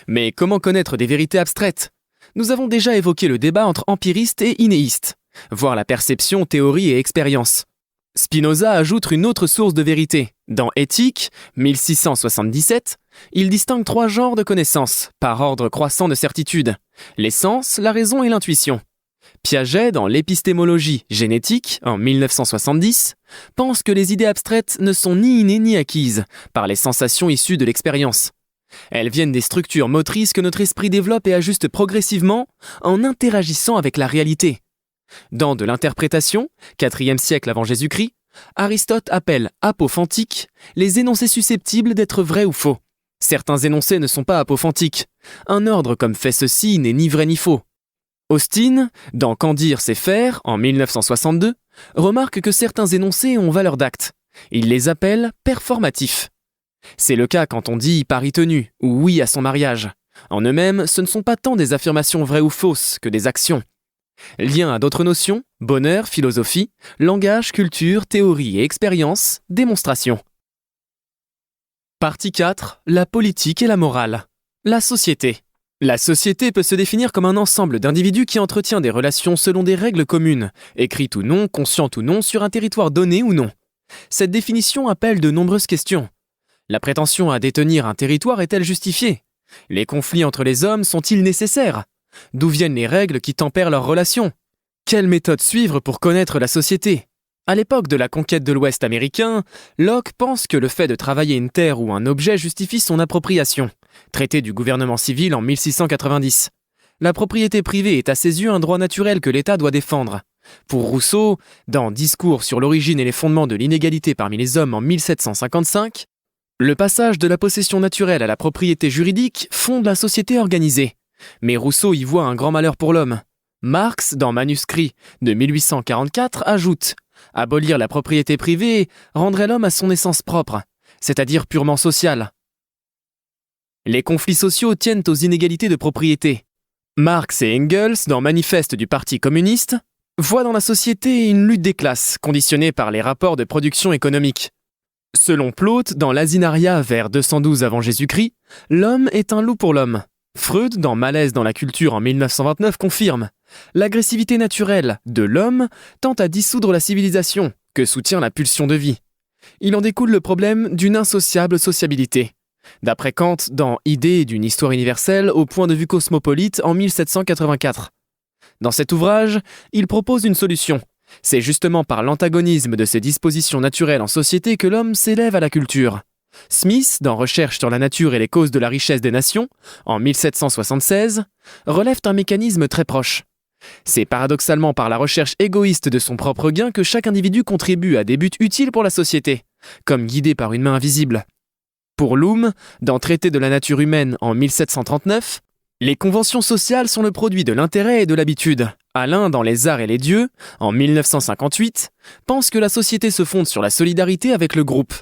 Mais comment connaître des vérités abstraites? Nous avons déjà évoqué le débat entre empiristes et inéistes, voire la perception, théorie et expérience. Spinoza ajoute une autre source de vérité. Dans Éthique, 1677, il distingue 3 genres de connaissances, par ordre croissant de certitude: les sens, la raison et l'intuition. Piaget, dans l'Épistémologie génétique, en 1970, pense que les idées abstraites ne sont ni innées ni acquises, par les sensations issues de l'expérience. Elles viennent des structures motrices que notre esprit développe et ajuste progressivement en interagissant avec la réalité. Dans De l'interprétation, 4e siècle avant Jésus-Christ, Aristote appelle apophantiques les énoncés susceptibles d'être vrais ou faux. Certains énoncés ne sont pas apophantiques. Un ordre comme fait ceci n'est ni vrai ni faux. Austin, dans Qu'en dire c'est faire, en 1962, remarque que certains énoncés ont valeur d'acte. Il les appelle performatifs. C'est le cas quand on dit pari tenu ou oui à son mariage. En eux-mêmes, ce ne sont pas tant des affirmations vraies ou fausses que des actions. Lien à d'autres notions, bonheur, philosophie, langage, culture, théorie et expérience, démonstration. Partie 4. La politique et la morale. La société. La société peut se définir comme un ensemble d'individus qui entretient des relations selon des règles communes, écrites ou non, conscientes ou non, sur un territoire donné ou non. Cette définition appelle de nombreuses questions. La prétention à détenir un territoire est-elle justifiée? Les conflits entre les hommes sont-ils nécessaires? D'où viennent les règles qui tempèrent leurs relations? Quelle méthode suivre pour connaître la société? À l'époque de la conquête de l'Ouest américain, Locke pense que le fait de travailler une terre ou un objet justifie son appropriation. Traité du gouvernement civil en 1690. La propriété privée est à ses yeux un droit naturel que l'État doit défendre. Pour Rousseau, dans Discours sur l'origine et les fondements de l'inégalité parmi les hommes en 1755, le passage de la possession naturelle à la propriété juridique fonde la société organisée. Mais Rousseau y voit un grand malheur pour l'homme. Marx, dans Manuscrit de 1844, ajoute « Abolir la propriété privée rendrait l'homme à son essence propre, c'est-à-dire purement sociale. » Les conflits sociaux tiennent aux inégalités de propriété. Marx et Engels, dans Manifeste du Parti communiste, voient dans la société une lutte des classes, conditionnée par les rapports de production économique. Selon Plaute, dans l'Asinaria vers 212 avant Jésus-Christ, l'homme est un loup pour l'homme. Freud, dans Malaise dans la culture en 1929, confirme « L'agressivité naturelle de l'homme tend à dissoudre la civilisation, que soutient la pulsion de vie. Il en découle le problème d'une insociable sociabilité. » D'après Kant, dans Idées d'une histoire universelle au point de vue cosmopolite en 1784. Dans cet ouvrage, il propose une solution. C'est justement par l'antagonisme de ces dispositions naturelles en société que l'homme s'élève à la culture. Smith, dans Recherche sur la nature et les causes de la richesse des nations, en 1776, relève un mécanisme très proche. C'est paradoxalement par la recherche égoïste de son propre gain que chaque individu contribue à des buts utiles pour la société, comme guidé par une main invisible. Pour Loom, dans Traité de la nature humaine en 1739, les conventions sociales sont le produit de l'intérêt et de l'habitude. Alain, dans Les Arts et les Dieux, en 1958, pense que la société se fonde sur la solidarité avec le groupe.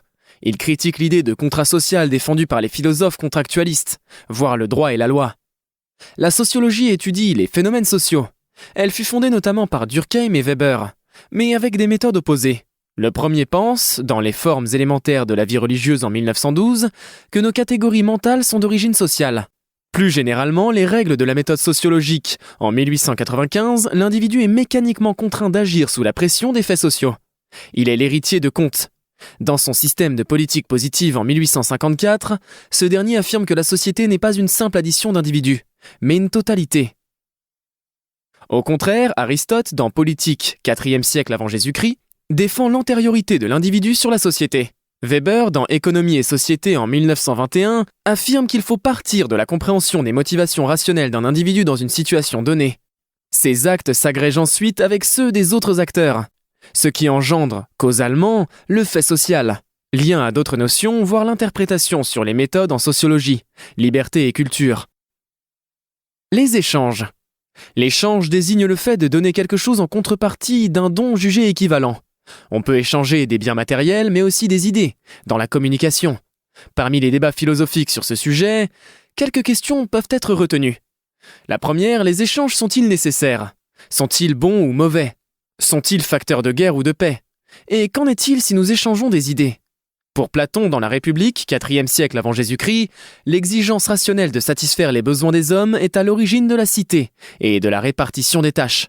Il critique l'idée de contrat social défendue par les philosophes contractualistes, voire le droit et la loi. La sociologie étudie les phénomènes sociaux. Elle fut fondée notamment par Durkheim et Weber, mais avec des méthodes opposées. Le premier pense, dans les formes élémentaires de la vie religieuse en 1912, que nos catégories mentales sont d'origine sociale. Plus généralement, les règles de la méthode sociologique, en 1895, l'individu est mécaniquement contraint d'agir sous la pression des faits sociaux. Il est l'héritier de Comte. Dans son système de politique positive en 1854, ce dernier affirme que la société n'est pas une simple addition d'individus, mais une totalité. Au contraire, Aristote, dans Politique, 4e siècle avant Jésus-Christ, défend l'antériorité de l'individu sur la société. Weber, dans Économie et société en 1921, affirme qu'il faut partir de la compréhension des motivations rationnelles d'un individu dans une situation donnée. Ses actes s'agrègent ensuite avec ceux des autres acteurs, ce qui engendre, causalement, le fait social. Lien à d'autres notions, voire l'interprétation sur les méthodes en sociologie, liberté et culture. Les échanges. L'échange désigne le fait de donner quelque chose en contrepartie d'un don jugé équivalent. On peut échanger des biens matériels, mais aussi des idées, dans la communication. Parmi les débats philosophiques sur ce sujet, quelques questions peuvent être retenues. La première, les échanges sont-ils nécessaires? Sont-ils bons ou mauvais? Sont-ils facteurs de guerre ou de paix? Et qu'en est-il si nous échangeons des idées? Pour Platon dans la République, IVe siècle avant Jésus-Christ, l'exigence rationnelle de satisfaire les besoins des hommes est à l'origine de la cité et de la répartition des tâches.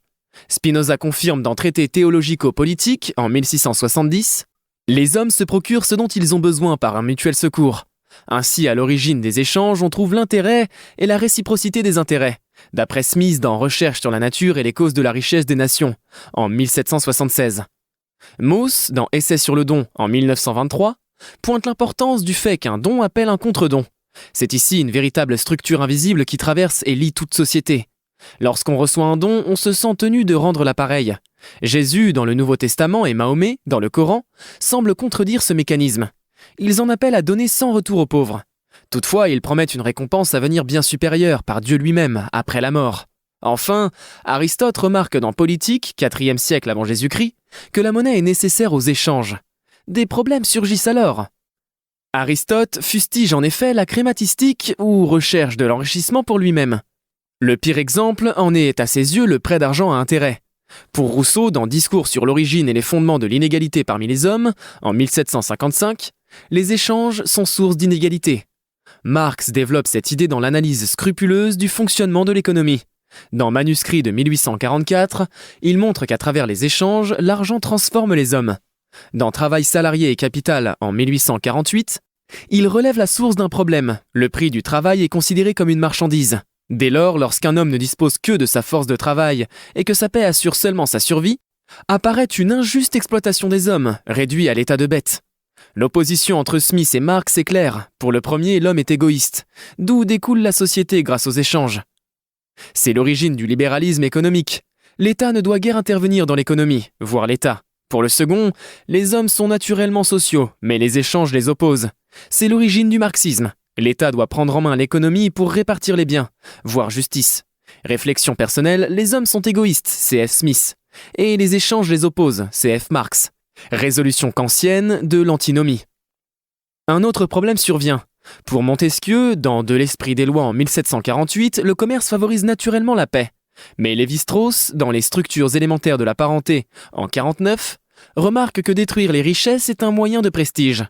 Spinoza confirme dans Traité théologico-politique en 1670 « Les hommes se procurent ce dont ils ont besoin par un mutuel secours. Ainsi, à l'origine des échanges, on trouve l'intérêt et la réciprocité des intérêts. » D'après Smith dans Recherche sur la nature et les causes de la richesse des nations, en 1776. Mauss, dans Essai sur le don, en 1923, pointe l'importance du fait qu'un don appelle un contre-don. C'est ici une véritable structure invisible qui traverse et lie toute société. Lorsqu'on reçoit un don, on se sent tenu de rendre l'appareil. Jésus, dans le Nouveau Testament, et Mahomet, dans le Coran, semblent contredire ce mécanisme. Ils en appellent à donner sans retour aux pauvres. Toutefois, ils promettent une récompense à venir bien supérieure par Dieu lui-même, après la mort. Enfin, Aristote remarque dans Politique, IVe siècle avant Jésus-Christ, que la monnaie est nécessaire aux échanges. Des problèmes surgissent alors. Aristote fustige en effet la crématistique ou recherche de l'enrichissement pour lui-même. Le pire exemple en est à ses yeux le prêt d'argent à intérêt. Pour Rousseau, dans Discours sur l'origine et les fondements de l'inégalité parmi les hommes, en 1755, les échanges sont source d'inégalité. Marx développe cette idée dans l'analyse scrupuleuse du fonctionnement de l'économie. Dans Manuscrit de 1844, il montre qu'à travers les échanges, l'argent transforme les hommes. Dans Travail salarié et capital en 1848, il relève la source d'un problème. Le prix du travail est considéré comme une marchandise. Dès lors, lorsqu'un homme ne dispose que de sa force de travail et que sa paie assure seulement sa survie, apparaît une injuste exploitation des hommes, réduits à l'état de bêtes. L'opposition entre Smith et Marx est claire. Pour le premier, l'homme est égoïste, d'où découle la société grâce aux échanges. C'est l'origine du libéralisme économique. L'État ne doit guère intervenir dans l'économie, voire l'État. Pour le second, les hommes sont naturellement sociaux, mais les échanges les opposent. C'est l'origine du marxisme. L'État doit prendre en main l'économie pour répartir les biens, voire justice. Réflexion personnelle, les hommes sont égoïstes, C.F. Smith. Et les échanges les opposent, C.F. Marx. Résolution kantienne de l'antinomie. Un autre problème survient. Pour Montesquieu, dans De l'esprit des lois en 1748, le commerce favorise naturellement la paix. Mais Lévi-Strauss, dans les structures élémentaires de la parenté, en 1949, remarque que détruire les richesses est un moyen de prestige.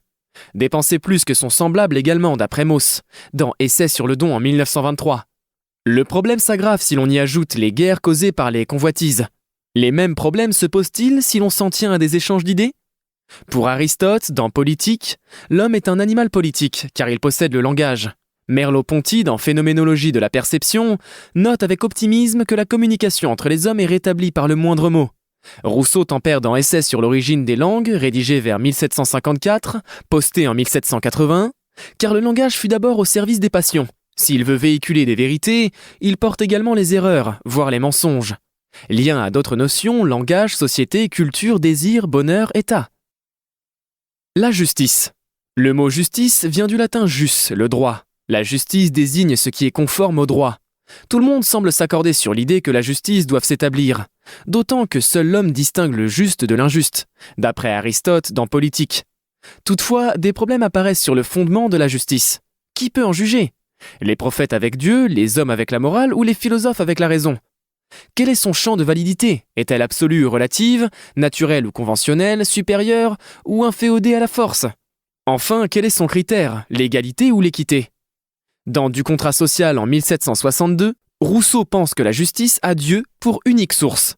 Dépenser plus que son semblable également, d'après Mauss, dans Essai sur le don en 1923. Le problème s'aggrave si l'on y ajoute les guerres causées par les convoitises. Les mêmes problèmes se posent-ils si l'on s'en tient à des échanges d'idées ? Pour Aristote, dans Politique, l'homme est un animal politique, car il possède le langage. Merleau-Ponty, dans Phénoménologie de la perception, note avec optimisme que la communication entre les hommes est rétablie par le moindre mot. Rousseau tempère dans Essai sur l'origine des langues, rédigé vers 1754, posté en 1781, car le langage fut d'abord au service des passions. S'il veut véhiculer des vérités, il porte également les erreurs, voire les mensonges. Lien à d'autres notions, langage, société, culture, désir, bonheur, état. La justice. Le mot justice vient du latin jus, le droit. La justice désigne ce qui est conforme au droit. Tout le monde semble s'accorder sur l'idée que la justice doit s'établir, d'autant que seul l'homme distingue le juste de l'injuste, d'après Aristote dans Politique. Toutefois, des problèmes apparaissent sur le fondement de la justice. Qui peut en juger ? Les prophètes avec Dieu, les hommes avec la morale ou les philosophes avec la raison ? Quel est son champ de validité ? Est-elle absolue ou relative, naturelle ou conventionnelle, supérieure ou inféodée à la force ? Enfin, quel est son critère ? L'égalité ou l'équité ? Dans Du contrat social en 1762, Rousseau pense que la justice a Dieu pour unique source,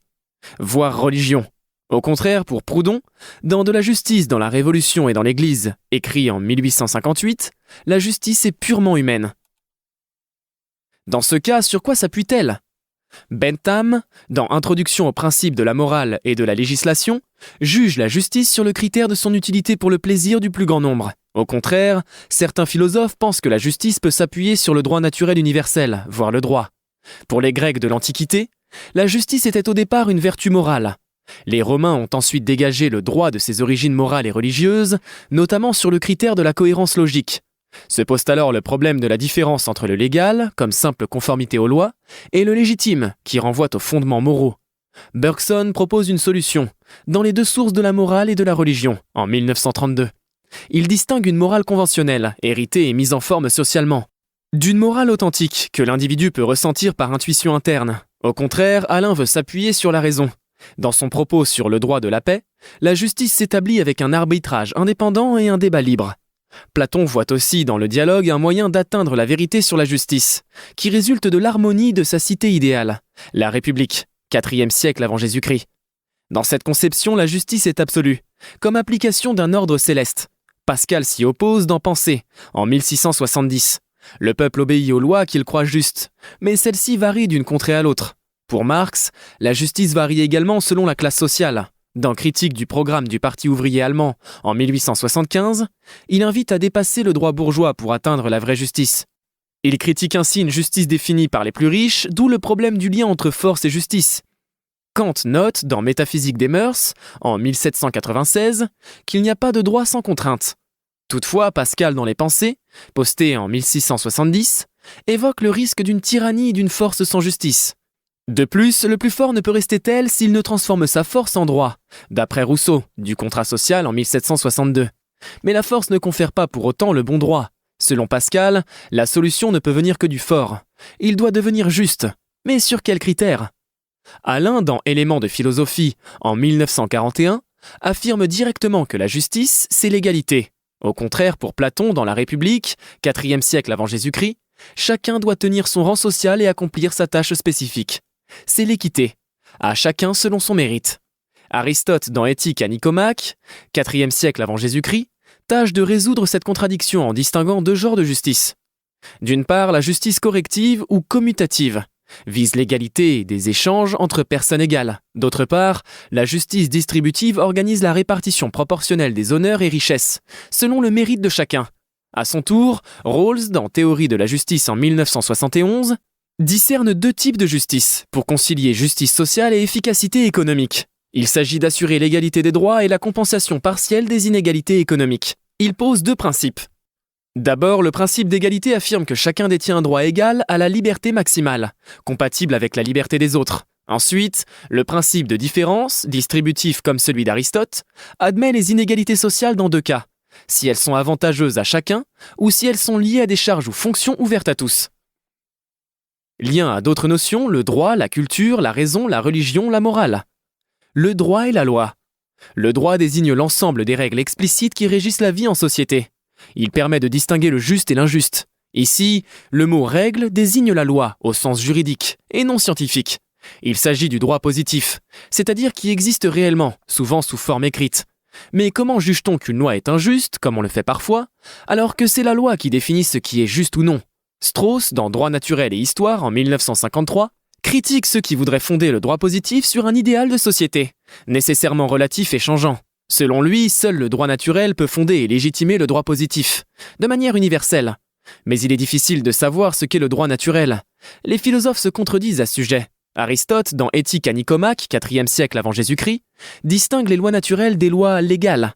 voire religion. Au contraire, pour Proudhon, dans De la justice dans la Révolution et dans l'Église, écrit en 1858, la justice est purement humaine. Dans ce cas, sur quoi s'appuie-t-elle ? Bentham, dans Introduction aux principes de la morale et de la législation, juge la justice sur le critère de son utilité pour le plaisir du plus grand nombre. Au contraire, certains philosophes pensent que la justice peut s'appuyer sur le droit naturel universel, voire le droit. Pour les Grecs de l'Antiquité, la justice était au départ une vertu morale. Les Romains ont ensuite dégagé le droit de ses origines morales et religieuses, notamment sur le critère de la cohérence logique. Se pose alors le problème de la différence entre le légal, comme simple conformité aux lois, et le légitime, qui renvoie aux fondements moraux. Bergson propose une solution, dans les deux sources de la morale et de la religion, en 1932. Il distingue une morale conventionnelle, héritée et mise en forme socialement, d'une morale authentique, que l'individu peut ressentir par intuition interne. Au contraire, Alain veut s'appuyer sur la raison. Dans son propos sur le droit de la paix, la justice s'établit avec un arbitrage indépendant et un débat libre. Platon voit aussi dans le dialogue un moyen d'atteindre la vérité sur la justice, qui résulte de l'harmonie de sa cité idéale, la République, 4e siècle avant Jésus-Christ. Dans cette conception, la justice est absolue, comme application d'un ordre céleste. Pascal s'y oppose dans Pensées, en 1670. Le peuple obéit aux lois qu'il croit justes, mais celles-ci varient d'une contrée à l'autre. Pour Marx, la justice varie également selon la classe sociale. Dans Critique du programme du Parti ouvrier allemand en 1875, il invite à dépasser le droit bourgeois pour atteindre la vraie justice. Il critique ainsi une justice définie par les plus riches, d'où le problème du lien entre force et justice. Kant note dans Métaphysique des mœurs, en 1796, qu'il n'y a pas de droit sans contrainte. Toutefois, Pascal dans les Pensées, posté en 1670, évoque le risque d'une tyrannie et d'une force sans justice. De plus, le plus fort ne peut rester tel s'il ne transforme sa force en droit, d'après Rousseau, du Contrat social en 1762. Mais la force ne confère pas pour autant le bon droit. Selon Pascal, la solution ne peut venir que du fort. Il doit devenir juste. Mais sur quels critères ? Alain, dans Éléments de philosophie, en 1941, affirme directement que la justice, c'est l'égalité. Au contraire, pour Platon, dans La République, 4e siècle avant Jésus-Christ, chacun doit tenir son rang social et accomplir sa tâche spécifique. C'est l'équité, à chacun selon son mérite. Aristote, dans Éthique à Nicomaque, 4e siècle avant Jésus-Christ, tâche de résoudre cette contradiction en distinguant deux genres de justice. D'une part, la justice corrective ou commutative vise l'égalité des échanges entre personnes égales. D'autre part, la justice distributive organise la répartition proportionnelle des honneurs et richesses, selon le mérite de chacun. À son tour, Rawls, dans Théorie de la justice en 1971, discerne deux types de justice pour concilier justice sociale et efficacité économique. Il s'agit d'assurer l'égalité des droits et la compensation partielle des inégalités économiques. Il pose deux principes. D'abord, le principe d'égalité affirme que chacun détient un droit égal à la liberté maximale, compatible avec la liberté des autres. Ensuite, le principe de différence, distributif comme celui d'Aristote, admet les inégalités sociales dans deux cas, si elles sont avantageuses à chacun ou si elles sont liées à des charges ou fonctions ouvertes à tous. Lien à d'autres notions, le droit, la culture, la raison, la religion, la morale. Le droit et la loi. Le droit désigne l'ensemble des règles explicites qui régissent la vie en société. Il permet de distinguer le juste et l'injuste. Ici, le mot « règle » désigne la loi au sens juridique et non scientifique. Il s'agit du droit positif, c'est-à-dire qui existe réellement, souvent sous forme écrite. Mais comment juge-t-on qu'une loi est injuste, comme on le fait parfois, alors que c'est la loi qui définit ce qui est juste ou non ? Strauss, dans Droit naturel et histoire, en 1953, critique ceux qui voudraient fonder le droit positif sur un idéal de société, nécessairement relatif et changeant. Selon lui, seul le droit naturel peut fonder et légitimer le droit positif, de manière universelle. Mais il est difficile de savoir ce qu'est le droit naturel. Les philosophes se contredisent à ce sujet. Aristote, dans Éthique à Nicomaque, 4e siècle avant Jésus-Christ, distingue les lois naturelles des lois légales.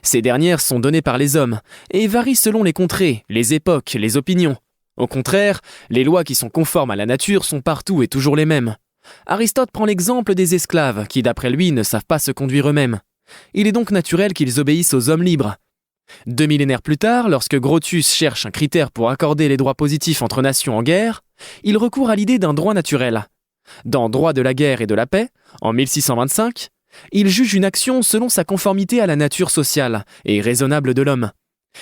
Ces dernières sont données par les hommes et varient selon les contrées, les époques, les opinions. Au contraire, les lois qui sont conformes à la nature sont partout et toujours les mêmes. Aristote prend l'exemple des esclaves qui, d'après lui, ne savent pas se conduire eux-mêmes. Il est donc naturel qu'ils obéissent aux hommes libres. 2 millénaires plus tard, lorsque Grotius cherche un critère pour accorder les droits positifs entre nations en guerre, il recourt à l'idée d'un droit naturel. Dans Droit de la guerre et de la paix, en 1625, il juge une action selon sa conformité à la nature sociale et raisonnable de l'homme.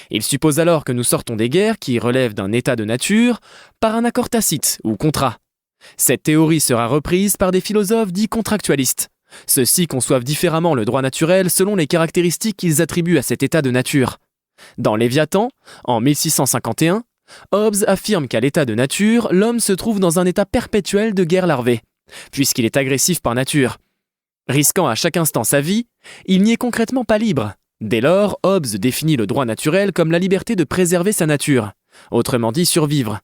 Il suppose alors que nous sortons des guerres qui relèvent d'un état de nature par un accord tacite ou contrat. Cette théorie sera reprise par des philosophes dits contractualistes. Ceux-ci conçoivent différemment le droit naturel selon les caractéristiques qu'ils attribuent à cet état de nature. Dans Léviathan, en 1651, Hobbes affirme qu'à l'état de nature, l'homme se trouve dans un état perpétuel de guerre larvée, puisqu'il est agressif par nature. Risquant à chaque instant sa vie, il n'y est concrètement pas libre. Dès lors, Hobbes définit le droit naturel comme la liberté de préserver sa nature, autrement dit survivre.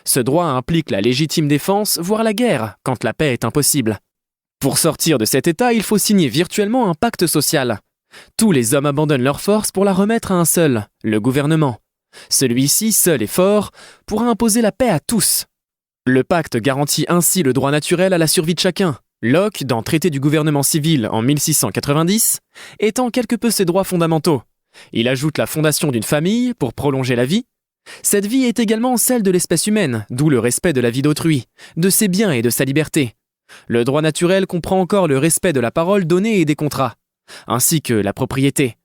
Ce droit implique la légitime défense, voire la guerre, quand la paix est impossible. Pour sortir de cet état, il faut signer virtuellement un pacte social. Tous les hommes abandonnent leur force pour la remettre à un seul, le gouvernement. Celui-ci, seul et fort, pourra imposer la paix à tous. Le pacte garantit ainsi le droit naturel à la survie de chacun. Locke, dans Traité du gouvernement civil en 1690, étend quelque peu ses droits fondamentaux. Il ajoute la fondation d'une famille pour prolonger la vie. Cette vie est également celle de l'espèce humaine, d'où le respect de la vie d'autrui, de ses biens et de sa liberté. Le droit naturel comprend encore le respect de la parole donnée et des contrats, ainsi que la propriété.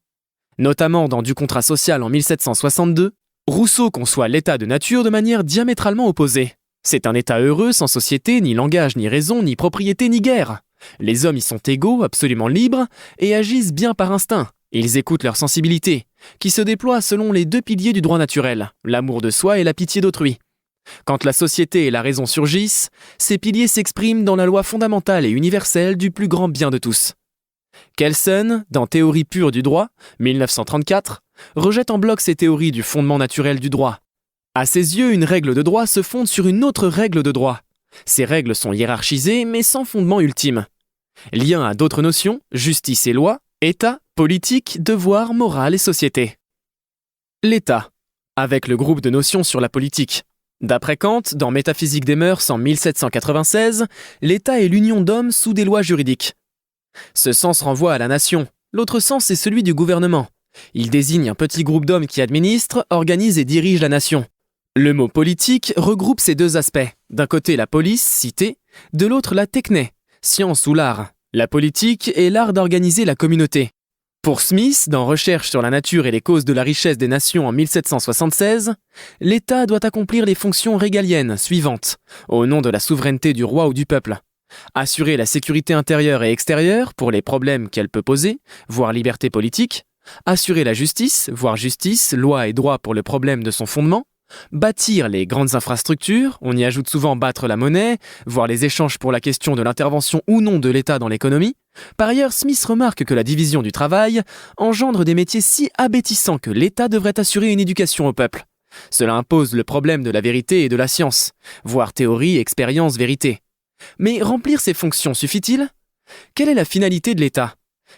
Notamment dans Du contrat social en 1762, Rousseau conçoit l'état de nature de manière diamétralement opposée. C'est un état heureux sans société, ni langage, ni raison, ni propriété, ni guerre. Les hommes y sont égaux, absolument libres, et agissent bien par instinct. Ils écoutent leur sensibilité, qui se déploie selon les deux piliers du droit naturel, l'amour de soi et la pitié d'autrui. Quand la société et la raison surgissent, ces piliers s'expriment dans la loi fondamentale et universelle du plus grand bien de tous. Kelsen, dans Théorie pure du droit, 1934, rejette en bloc ces théories du fondement naturel du droit. À ses yeux, une règle de droit se fonde sur une autre règle de droit. Ces règles sont hiérarchisées, mais sans fondement ultime. Lien à d'autres notions, justice et loi, État, politique, devoir, morale et société. L'État, avec le groupe de notions sur la politique. D'après Kant, dans Métaphysique des mœurs en 1796, l'État est l'union d'hommes sous des lois juridiques. Ce sens renvoie à la nation. L'autre sens est celui du gouvernement. Il désigne un petit groupe d'hommes qui administrent, organisent et dirigent la nation. Le mot politique regroupe ces deux aspects. D'un côté la police, cité, de l'autre la techné, science ou l'art. La politique est l'art d'organiser la communauté. Pour Smith, dans Recherche sur la nature et les causes de la richesse des nations en 1776, l'État doit accomplir les fonctions régaliennes suivantes, au nom de la souveraineté du roi ou du peuple. Assurer la sécurité intérieure et extérieure pour les problèmes qu'elle peut poser, voire liberté politique. Assurer la justice, voire justice, loi et droit pour le problème de son fondement. Bâtir les grandes infrastructures, on y ajoute souvent battre la monnaie, voire les échanges pour la question de l'intervention ou non de l'État dans l'économie. Par ailleurs, Smith remarque que la division du travail engendre des métiers si abétissants que l'État devrait assurer une éducation au peuple. Cela impose le problème de la vérité et de la science, voire théorie, expérience, vérité. Mais remplir ces fonctions suffit-il ? Quelle est la finalité de l'État ?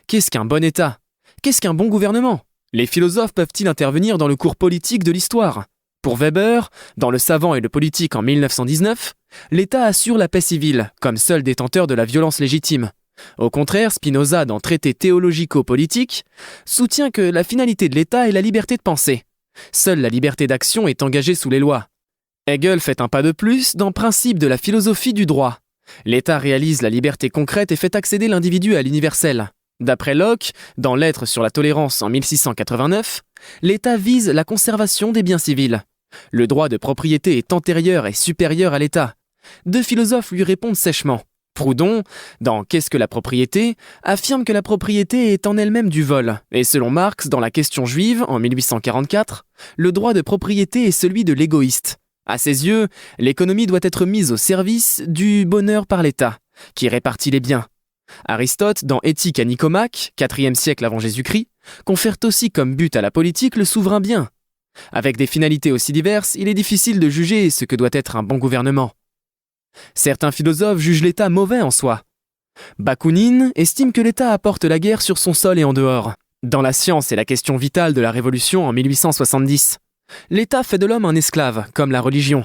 Qu'est-ce qu'un bon État ? Qu'est-ce qu'un bon gouvernement ? Les philosophes peuvent-ils intervenir dans le cours politique de l'histoire ? Pour Weber, dans Le savant et le politique en 1919, l'État assure la paix civile, comme seul détenteur de la violence légitime. Au contraire, Spinoza, dans Traité théologico-politique, soutient que la finalité de l'État est la liberté de penser. Seule la liberté d'action est engagée sous les lois. Hegel fait un pas de plus dans Principe de la philosophie du droit. L'État réalise la liberté concrète et fait accéder l'individu à l'universel. D'après Locke, dans Lettres sur la tolérance en 1689, l'État vise la conservation des biens civils. Le droit de propriété est antérieur et supérieur à l'État. Deux philosophes lui répondent sèchement. Proudhon, dans Qu'est-ce que la propriété, affirme que la propriété est en elle-même du vol. Et selon Marx, dans La question juive, en 1844, le droit de propriété est celui de l'égoïste. À ses yeux, l'économie doit être mise au service du bonheur par l'État, qui répartit les biens. Aristote, dans Éthique à Nicomaque, 4e siècle avant Jésus-Christ, confère aussi comme but à la politique le souverain bien. Avec des finalités aussi diverses, il est difficile de juger ce que doit être un bon gouvernement. Certains philosophes jugent l'État mauvais en soi. Bakounine estime que l'État apporte la guerre sur son sol et en dehors. Dans La science et la question vitale de la Révolution en 1870, l'État fait de l'homme un esclave, comme la religion.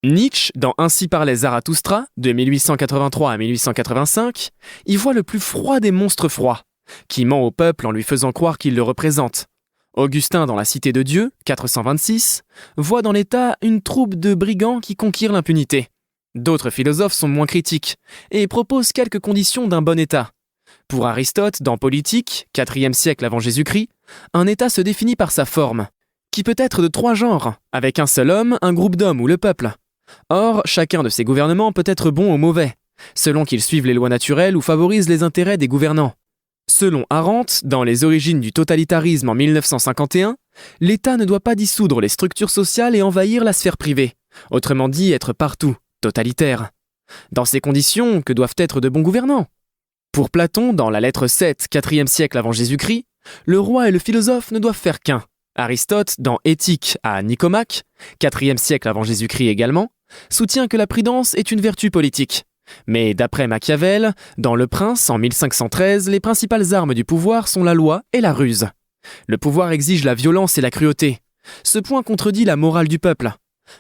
Nietzsche, dans Ainsi parlait Zarathustra, de 1883 à 1885, y voit le plus froid des monstres froids, qui ment au peuple en lui faisant croire qu'il le représente. Augustin, dans La Cité de Dieu, 426, voit dans l'État une troupe de brigands qui conquièrent l'impunité. D'autres philosophes sont moins critiques et proposent quelques conditions d'un bon État. Pour Aristote, dans Politique, 4e siècle avant Jésus-Christ, un État se définit par sa forme, qui peut être de 3 genres, avec un seul homme, un groupe d'hommes ou le peuple. Or, chacun de ces gouvernements peut être bon ou mauvais, selon qu'ils suivent les lois naturelles ou favorisent les intérêts des gouvernants. Selon Arendt, dans Les origines du totalitarisme en 1951, l'État ne doit pas dissoudre les structures sociales et envahir la sphère privée, autrement dit être partout, totalitaire. Dans ces conditions, que doivent être de bons gouvernants ? Pour Platon, dans la lettre 7, 4e siècle avant Jésus-Christ, le roi et le philosophe ne doivent faire qu'un. Aristote, dans Éthique à Nicomaque, 4e siècle avant Jésus-Christ également, soutient que la prudence est une vertu politique. Mais d'après Machiavel, dans Le Prince en 1513, les principales armes du pouvoir sont la loi et la ruse. Le pouvoir exige la violence et la cruauté. Ce point contredit la morale du peuple.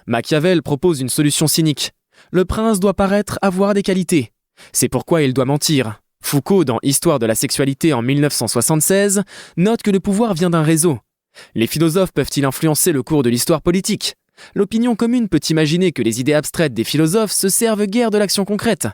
Machiavel propose une solution cynique. Le prince doit paraître avoir des qualités. C'est pourquoi il doit mentir. Foucault, dans Histoire de la sexualité en 1976, note que le pouvoir vient d'un réseau. Les philosophes peuvent-ils influencer le cours de l'histoire politique ? L'opinion commune peut imaginer que les idées abstraites des philosophes se servent guère de l'action concrète.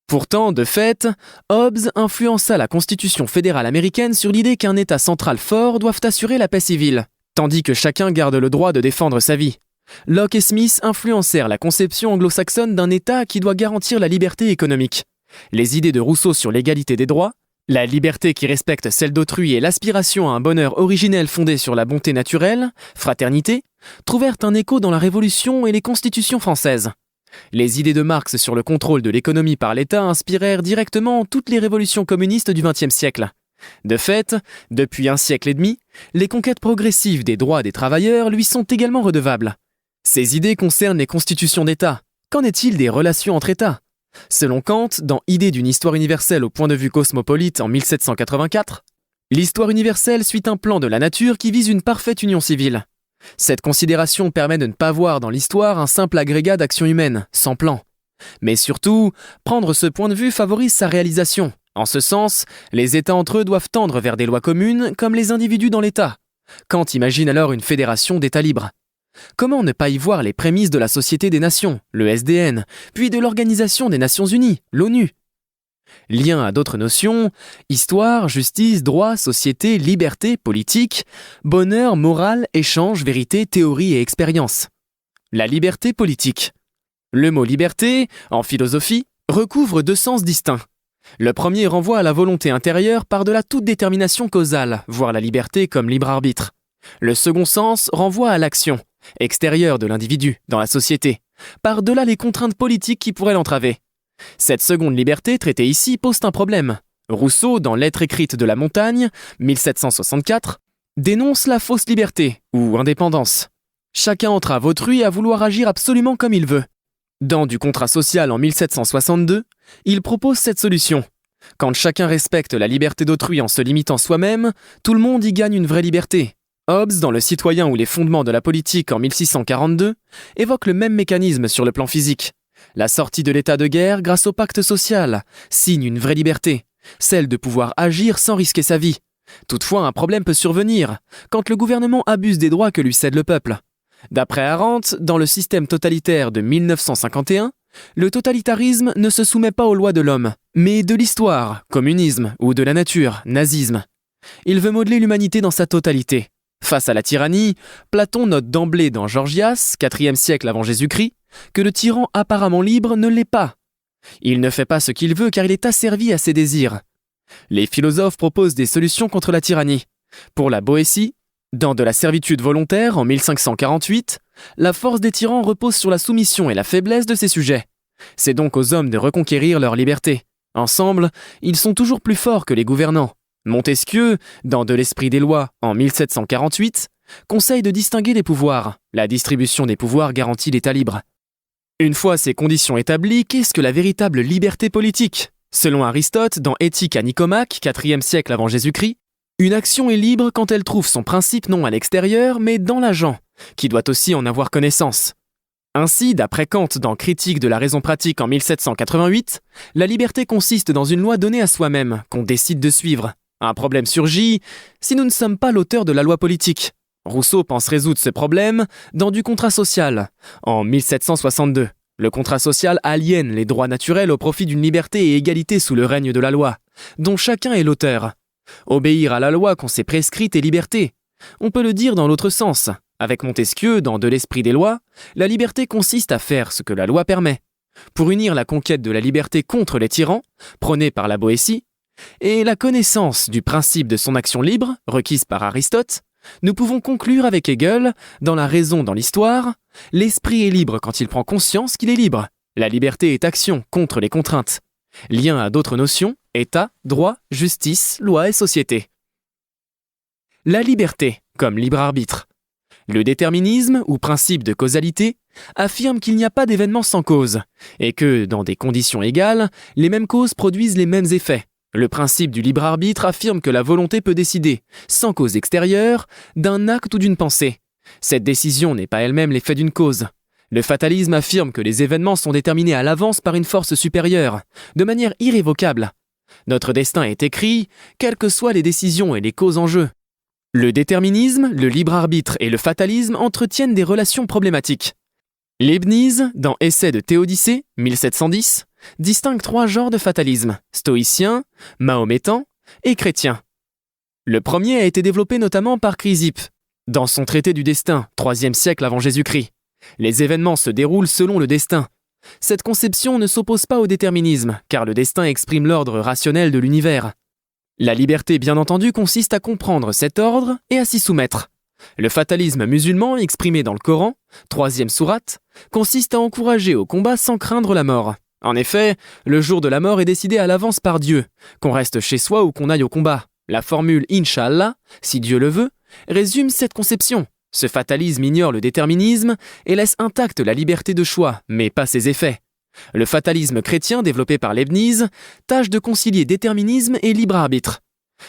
Pourtant, de fait, Hobbes influença la Constitution fédérale américaine sur l'idée qu'un État central fort doit assurer la paix civile, tandis que chacun garde le droit de défendre sa vie. Locke et Smith influencèrent la conception anglo-saxonne d'un État qui doit garantir la liberté économique. Les idées de Rousseau sur l'égalité des droits, la liberté qui respecte celle d'autrui et l'aspiration à un bonheur originel fondé sur la bonté naturelle, fraternité, trouvèrent un écho dans la Révolution et les constitutions françaises. Les idées de Marx sur le contrôle de l'économie par l'État inspirèrent directement toutes les révolutions communistes du XXe siècle. De fait, depuis un siècle et demi, les conquêtes progressives des droits des travailleurs lui sont également redevables. Ces idées concernent les constitutions d'État. Qu'en est-il des relations entre États ? Selon Kant, dans Idée d'une histoire universelle au point de vue cosmopolite en 1784, l'histoire universelle suit un plan de la nature qui vise une parfaite union civile. Cette considération permet de ne pas voir dans l'histoire un simple agrégat d'actions humaines, sans plan. Mais surtout, prendre ce point de vue favorise sa réalisation. En ce sens, les États entre eux doivent tendre vers des lois communes comme les individus dans l'État. Kant imagine alors une fédération d'États libres. Comment ne pas y voir les prémices de la Société des Nations, le SDN, puis de l'Organisation des Nations Unies, l'ONU ? Lien à d'autres notions, histoire, justice, droit, société, liberté, politique, bonheur, morale, échange, vérité, théorie et expérience. La liberté politique. Le mot liberté, en philosophie, recouvre deux sens distincts. Le premier renvoie à la volonté intérieure par-delà toute détermination causale, voire la liberté comme libre arbitre. Le second sens renvoie à l'action, extérieure de l'individu, dans la société, par-delà les contraintes politiques qui pourraient l'entraver. Cette seconde liberté traitée ici pose un problème. Rousseau, dans Lettres écrites de la montagne, 1764, dénonce la fausse liberté, ou indépendance. Chacun entrave autrui à vouloir agir absolument comme il veut. Dans Du contrat social en 1762, il propose cette solution. Quand chacun respecte la liberté d'autrui en se limitant soi-même, tout le monde y gagne une vraie liberté. Hobbes, dans Le Citoyen ou les fondements de la politique en 1642, évoque le même mécanisme sur le plan physique. La sortie de l'état de guerre grâce au pacte social signe une vraie liberté, celle de pouvoir agir sans risquer sa vie. Toutefois, un problème peut survenir quand le gouvernement abuse des droits que lui cède le peuple. D'après Arendt, dans le système totalitaire de 1951, le totalitarisme ne se soumet pas aux lois de l'homme, mais de l'histoire, communisme, ou de la nature, nazisme. Il veut modeler l'humanité dans sa totalité. Face à la tyrannie, Platon note d'emblée dans Gorgias, 4e siècle avant Jésus-Christ, que le tyran apparemment libre ne l'est pas. Il ne fait pas ce qu'il veut car il est asservi à ses désirs. Les philosophes proposent des solutions contre la tyrannie. Pour la Boétie, dans De la servitude volontaire en 1548, la force des tyrans repose sur la soumission et la faiblesse de ses sujets. C'est donc aux hommes de reconquérir leur liberté. Ensemble, ils sont toujours plus forts que les gouvernants. Montesquieu, dans De l'esprit des lois en 1748, conseille de distinguer les pouvoirs. La distribution des pouvoirs garantit l'état libre. Une fois ces conditions établies, qu'est-ce que la véritable liberté politique ? Selon Aristote, dans Éthique à Nicomaque, 4e siècle avant Jésus-Christ, une action est libre quand elle trouve son principe non à l'extérieur, mais dans l'agent, qui doit aussi en avoir connaissance. Ainsi, d'après Kant dans Critique de la raison pratique en 1788, la liberté consiste dans une loi donnée à soi-même, qu'on décide de suivre. Un problème surgit si nous ne sommes pas l'auteur de la loi politique. Rousseau pense résoudre ce problème dans Du contrat social, en 1762. Le contrat social aliène les droits naturels au profit d'une liberté et égalité sous le règne de la loi, dont chacun est l'auteur. Obéir à la loi qu'on s'est prescrite est liberté. On peut le dire dans l'autre sens. Avec Montesquieu, dans De l'esprit des lois, la liberté consiste à faire ce que la loi permet. Pour unir la conquête de la liberté contre les tyrans, prônée par la Boétie, et la connaissance du principe de son action libre, requise par Aristote, nous pouvons conclure avec Hegel, dans La raison dans l'histoire, l'esprit est libre quand il prend conscience qu'il est libre. La liberté est action contre les contraintes. Lien à d'autres notions, État, droit, justice, loi et société. La liberté, comme libre arbitre. Le déterminisme, ou principe de causalité, affirme qu'il n'y a pas d'événement sans cause, et que, dans des conditions égales, les mêmes causes produisent les mêmes effets. Le principe du libre arbitre affirme que la volonté peut décider, sans cause extérieure, d'un acte ou d'une pensée. Cette décision n'est pas elle-même l'effet d'une cause. Le fatalisme affirme que les événements sont déterminés à l'avance par une force supérieure, de manière irrévocable. Notre destin est écrit, quelles que soient les décisions et les causes en jeu. Le déterminisme, le libre arbitre et le fatalisme entretiennent des relations problématiques. Leibniz, dans Essai de Théodicée, 1710, distingue 3 genres de fatalisme, stoïcien, mahométan et chrétien. Le premier a été développé notamment par Chrysippe, dans son traité du destin, 3e siècle avant Jésus-Christ. Les événements se déroulent selon le destin. Cette conception ne s'oppose pas au déterminisme, car le destin exprime l'ordre rationnel de l'univers. La liberté, bien entendu, consiste à comprendre cet ordre et à s'y soumettre. Le fatalisme musulman, exprimé dans le Coran, 3e sourate, consiste à encourager au combat sans craindre la mort. En effet, le jour de la mort est décidé à l'avance par Dieu, qu'on reste chez soi ou qu'on aille au combat. La formule « Inch'Allah », si Dieu le veut, résume cette conception. Ce fatalisme ignore le déterminisme et laisse intacte la liberté de choix, mais pas ses effets. Le fatalisme chrétien développé par Leibniz tâche de concilier déterminisme et libre arbitre.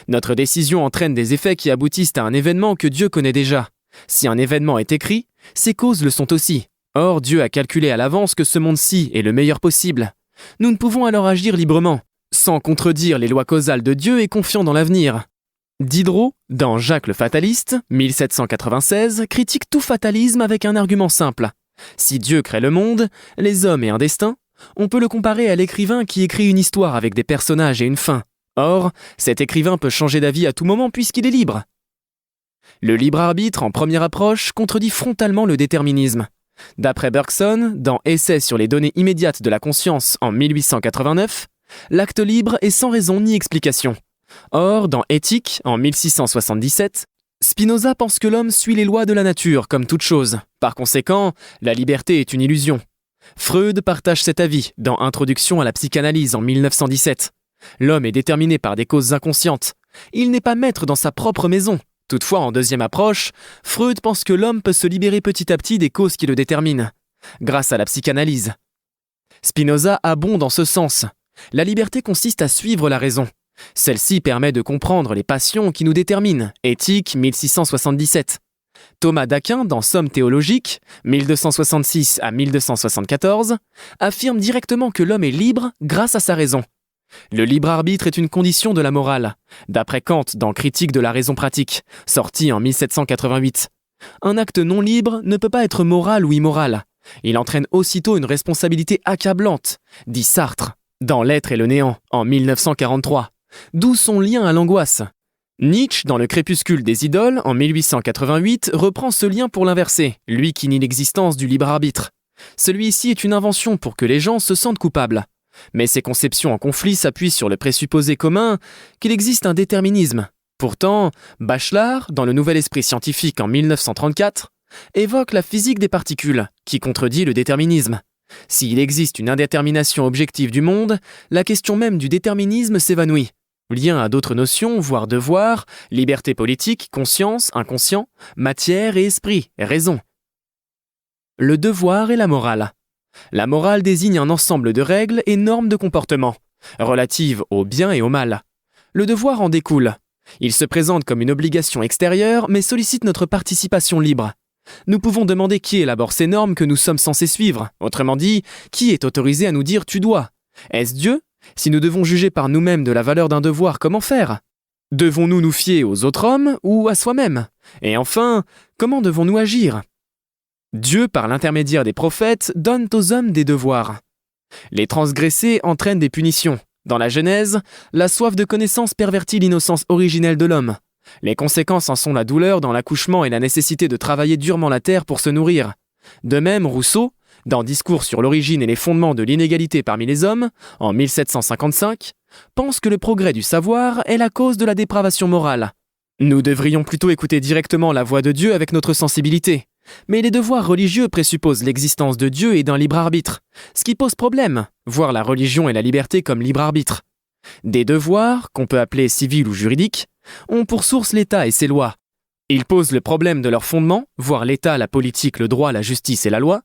Notre décision entraîne des effets qui aboutissent à un événement que Dieu connaît déjà. Si un événement est écrit, ses causes le sont aussi. Or, Dieu a calculé à l'avance que ce monde-ci est le meilleur possible. Nous ne pouvons alors agir librement, sans contredire les lois causales de Dieu et confiant dans l'avenir. Diderot, dans Jacques le Fataliste, 1796, critique tout fatalisme avec un argument simple. Si Dieu crée le monde, les hommes et un destin, on peut le comparer à l'écrivain qui écrit une histoire avec des personnages et une fin. Or, cet écrivain peut changer d'avis à tout moment puisqu'il est libre. Le libre arbitre, en première approche, contredit frontalement le déterminisme. D'après Bergson, dans Essai sur les données immédiates de la conscience en 1889, l'acte libre est sans raison ni explication. Or, dans Éthique, en 1677, Spinoza pense que l'homme suit les lois de la nature, comme toute chose. Par conséquent, la liberté est une illusion. Freud partage cet avis dans Introduction à la psychanalyse en 1917. L'homme est déterminé par des causes inconscientes. Il n'est pas maître dans sa propre maison. Toutefois, en deuxième approche, Freud pense que l'homme peut se libérer petit à petit des causes qui le déterminent, grâce à la psychanalyse. Spinoza abonde dans ce sens. La liberté consiste à suivre la raison. Celle-ci permet de comprendre les passions qui nous déterminent. Éthique, 1677. Thomas d'Aquin, dans Somme théologique, 1266 à 1274, affirme directement que l'homme est libre grâce à sa raison. Le libre arbitre est une condition de la morale, d'après Kant dans Critique de la raison pratique, sorti en 1788. Un acte non libre ne peut pas être moral ou immoral. Il entraîne aussitôt une responsabilité accablante, dit Sartre, dans L'être et le néant, en 1943. D'où son lien à l'angoisse. Nietzsche, dans Le crépuscule des idoles, en 1888, reprend ce lien pour l'inverser, lui qui nie l'existence du libre arbitre. Celui-ci est une invention pour que les gens se sentent coupables. Mais ces conceptions en conflit s'appuient sur le présupposé commun qu'il existe un déterminisme. Pourtant, Bachelard, dans Le nouvel esprit scientifique en 1934, évoque la physique des particules, qui contredit le déterminisme. S'il existe une indétermination objective du monde, la question même du déterminisme s'évanouit. Lien à d'autres notions, voire devoir, liberté politique, conscience, inconscient, matière et esprit, raison. Le devoir et la morale. La morale désigne un ensemble de règles et normes de comportement, relatives au bien et au mal. Le devoir en découle. Il se présente comme une obligation extérieure, mais sollicite notre participation libre. Nous pouvons demander qui élabore ces normes que nous sommes censés suivre. Autrement dit, qui est autorisé à nous dire « tu dois ». Est-ce Dieu ? Si nous devons juger par nous-mêmes de la valeur d'un devoir, comment faire ? Devons-nous nous fier aux autres hommes ou à soi-même ? Et enfin, comment devons-nous agir ? Dieu, par l'intermédiaire des prophètes, donne aux hommes des devoirs. Les transgresser entraînent des punitions. Dans la Genèse, la soif de connaissance pervertit l'innocence originelle de l'homme. Les conséquences en sont la douleur dans l'accouchement et la nécessité de travailler durement la terre pour se nourrir. De même, Rousseau, dans Discours sur l'origine et les fondements de l'inégalité parmi les hommes, en 1755, pense que le progrès du savoir est la cause de la dépravation morale. Nous devrions plutôt écouter directement la voix de Dieu avec notre sensibilité. Mais les devoirs religieux présupposent l'existence de Dieu et d'un libre arbitre, ce qui pose problème, voir la religion et la liberté comme libre arbitre. Des devoirs, qu'on peut appeler civils ou juridiques, ont pour source l'État et ses lois. Ils posent le problème de leur fondement, voir l'État, la politique, le droit, la justice et la loi.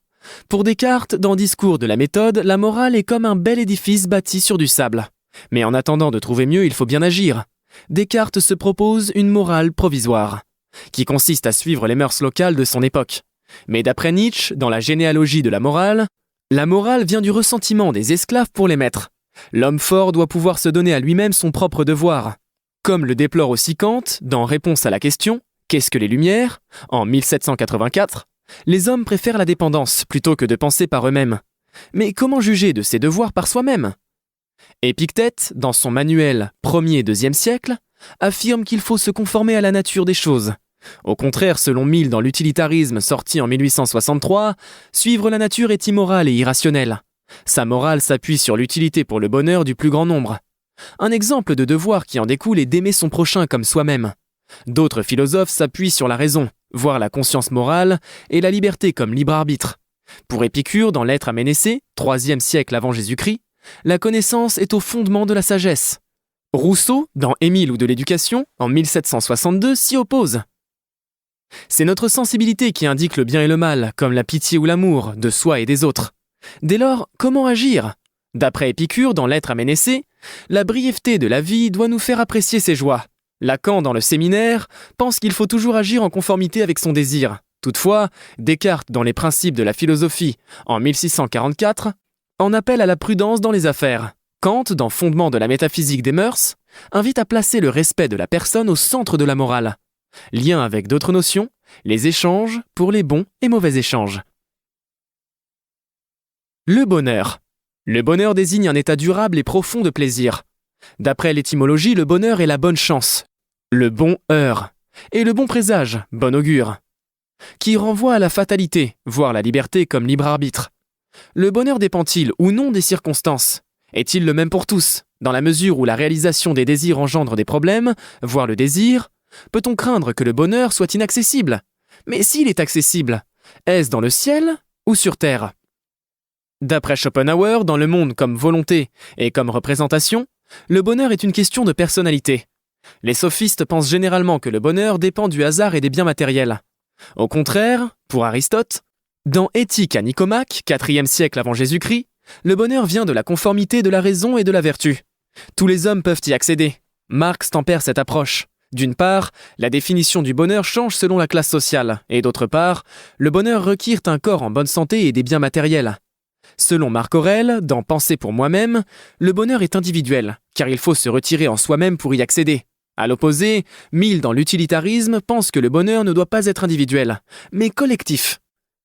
Pour Descartes, dans Discours de la méthode, la morale est comme un bel édifice bâti sur du sable. Mais en attendant de trouver mieux, il faut bien agir. Descartes se propose une morale provisoire, qui consiste à suivre les mœurs locales de son époque. Mais d'après Nietzsche, dans la généalogie de la morale vient du ressentiment des esclaves pour les maîtres. L'homme fort doit pouvoir se donner à lui-même son propre devoir. Comme le déplore aussi Kant, dans Réponse à la question « Qu'est-ce que les Lumières ?», en 1784, les hommes préfèrent la dépendance plutôt que de penser par eux-mêmes. Mais comment juger de ses devoirs par soi-même? Épictète, dans son manuel 1er et 2e siècle, affirme qu'il faut se conformer à la nature des choses. Au contraire, selon Mill dans l'utilitarisme sorti en 1863, suivre la nature est immoral et irrationnel. Sa morale s'appuie sur l'utilité pour le bonheur du plus grand nombre. Un exemple de devoir qui en découle est d'aimer son prochain comme soi-même. D'autres philosophes s'appuient sur la raison, voire la conscience morale, et la liberté comme libre arbitre. Pour Épicure, dans l'Être à Ménécée, 3e siècle avant Jésus-Christ, la connaissance est au fondement de la sagesse. Rousseau, dans Émile ou de l'éducation, en 1762, s'y oppose. C'est notre sensibilité qui indique le bien et le mal, comme la pitié ou l'amour, de soi et des autres. Dès lors, comment agir? D'après Épicure, dans l'Être à Ménécée, la brièveté de la vie doit nous faire apprécier ses joies. Lacan, dans le Séminaire, pense qu'il faut toujours agir en conformité avec son désir. Toutefois, Descartes, dans les Principes de la philosophie, en 1644, en appelle à la prudence dans les affaires. Kant, dans Fondement de la métaphysique des mœurs, invite à placer le respect de la personne au centre de la morale. Lien avec d'autres notions, les échanges pour les bons et mauvais échanges. Le bonheur. Le bonheur désigne un état durable et profond de plaisir. D'après l'étymologie, le bonheur est la bonne chance, le bon heure, et le bon présage, bon augure, qui renvoie à la fatalité, voire la liberté comme libre arbitre. Le bonheur dépend-il ou non des circonstances? Est-il le même pour tous, dans la mesure où la réalisation des désirs engendre des problèmes, voire le désir? Peut-on craindre que le bonheur soit inaccessible? Mais s'il est accessible, est-ce dans le ciel ou sur terre? D'après Schopenhauer, dans le monde comme volonté et comme représentation, le bonheur est une question de personnalité. Les sophistes pensent généralement que le bonheur dépend du hasard et des biens matériels. Au contraire, pour Aristote, dans Éthique à Nicomaque, 4e siècle avant Jésus-Christ, le bonheur vient de la conformité de la raison et de la vertu. Tous les hommes peuvent y accéder. Marx tempère cette approche. D'une part, la définition du bonheur change selon la classe sociale, et d'autre part, le bonheur requiert un corps en bonne santé et des biens matériels. Selon Marc Aurèle, dans Penser pour moi-même, le bonheur est individuel, car il faut se retirer en soi-même pour y accéder. À l'opposé, Mill dans l'utilitarisme pense que le bonheur ne doit pas être individuel, mais collectif.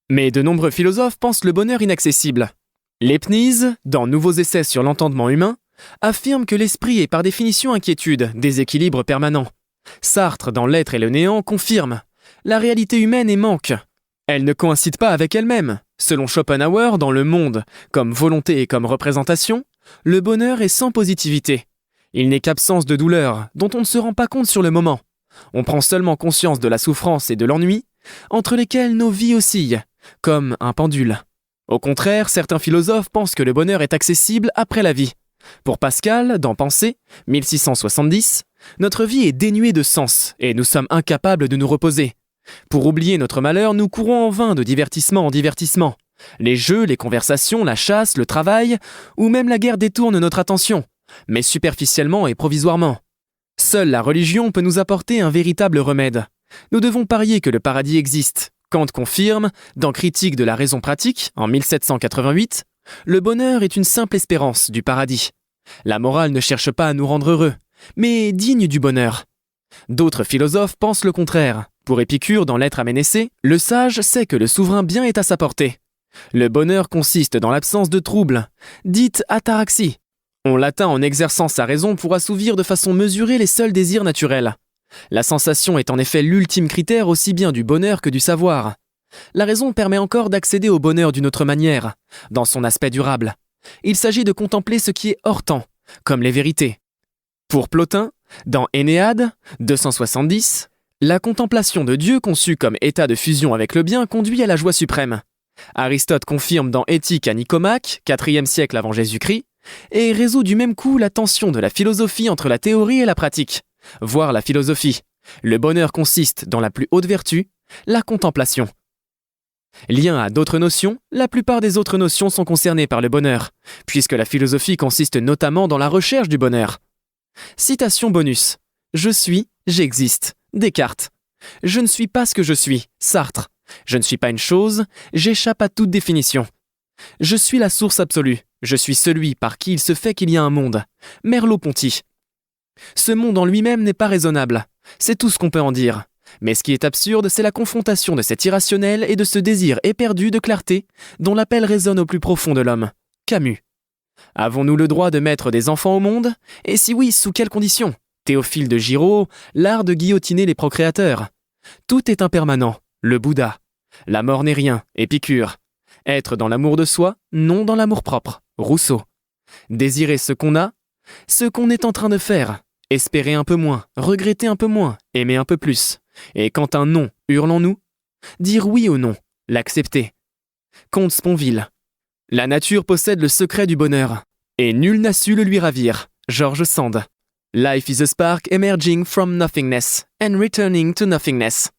Mais de nombreux philosophes pensent le bonheur inaccessible. Leibniz, dans Nouveaux essais sur l'entendement humain, affirme que l'esprit est par définition inquiétude, déséquilibre permanent. Sartre, dans L'être et le néant, confirme « La réalité humaine est manque. Elle ne coïncide pas avec elle-même. Selon Schopenhauer, dans Le Monde, comme volonté et comme représentation, le bonheur est sans positivité. Il n'est qu'absence de douleur, dont on ne se rend pas compte sur le moment. On prend seulement conscience de la souffrance et de l'ennui, entre lesquels nos vies oscillent, comme un pendule. Au contraire, certains philosophes pensent que le bonheur est accessible après la vie. Pour Pascal, dans Pensée, 1670, notre vie est dénuée de sens et nous sommes incapables de nous reposer. Pour oublier notre malheur, nous courons en vain de divertissement en divertissement. Les jeux, les conversations, la chasse, le travail, ou même la guerre détournent notre attention, mais superficiellement et provisoirement. Seule la religion peut nous apporter un véritable remède. Nous devons parier que le paradis existe. Kant confirme, dans Critique de la raison pratique, en 1788, le bonheur est une simple espérance du paradis. La morale ne cherche pas à nous rendre heureux, mais digne du bonheur. D'autres philosophes pensent le contraire. Pour Épicure, dans L'être à Ménécée, le sage sait que le souverain bien est à sa portée. Le bonheur consiste dans l'absence de trouble, dite ataraxie. On l'atteint en exerçant sa raison pour assouvir de façon mesurée les seuls désirs naturels. La sensation est en effet l'ultime critère aussi bien du bonheur que du savoir. La raison permet encore d'accéder au bonheur d'une autre manière, dans son aspect durable. Il s'agit de contempler ce qui est hors temps, comme les vérités. Pour Plotin, dans Énéade, 270, la contemplation de Dieu conçue comme état de fusion avec le bien conduit à la joie suprême. Aristote confirme dans Éthique à Nicomaque, 4e siècle avant Jésus-Christ, et résout du même coup la tension de la philosophie entre la théorie et la pratique, voire la philosophie. Le bonheur consiste dans la plus haute vertu, la contemplation. Lien à d'autres notions, la plupart des autres notions sont concernées par le bonheur, puisque la philosophie consiste notamment dans la recherche du bonheur. Citation bonus. Je suis, j'existe. Descartes. Je ne suis pas ce que je suis. Sartre. Je ne suis pas une chose, j'échappe à toute définition. Je suis la source absolue. Je suis celui par qui il se fait qu'il y a un monde. Merleau-Ponty. Ce monde en lui-même n'est pas raisonnable. C'est tout ce qu'on peut en dire. Mais ce qui est absurde, c'est la confrontation de cet irrationnel et de ce désir éperdu de clarté dont l'appel résonne au plus profond de l'homme. Camus. Avons-nous le droit de mettre des enfants au monde? Et si oui, sous quelles conditions? Théophile de Giraud, l'art de guillotiner les procréateurs. Tout est impermanent, le Bouddha. La mort n'est rien, Épicure. Être dans l'amour de soi, non dans l'amour-propre, Rousseau. Désirer ce qu'on a, ce qu'on est en train de faire. Espérer un peu moins, regretter un peu moins, aimer un peu plus. Et quand un non hurle en nous, dire oui au non, l'accepter. Comte Sponville. La nature possède le secret du bonheur, et nul n'a su le lui ravir. George Sand. Life is a spark emerging from nothingness and returning to nothingness.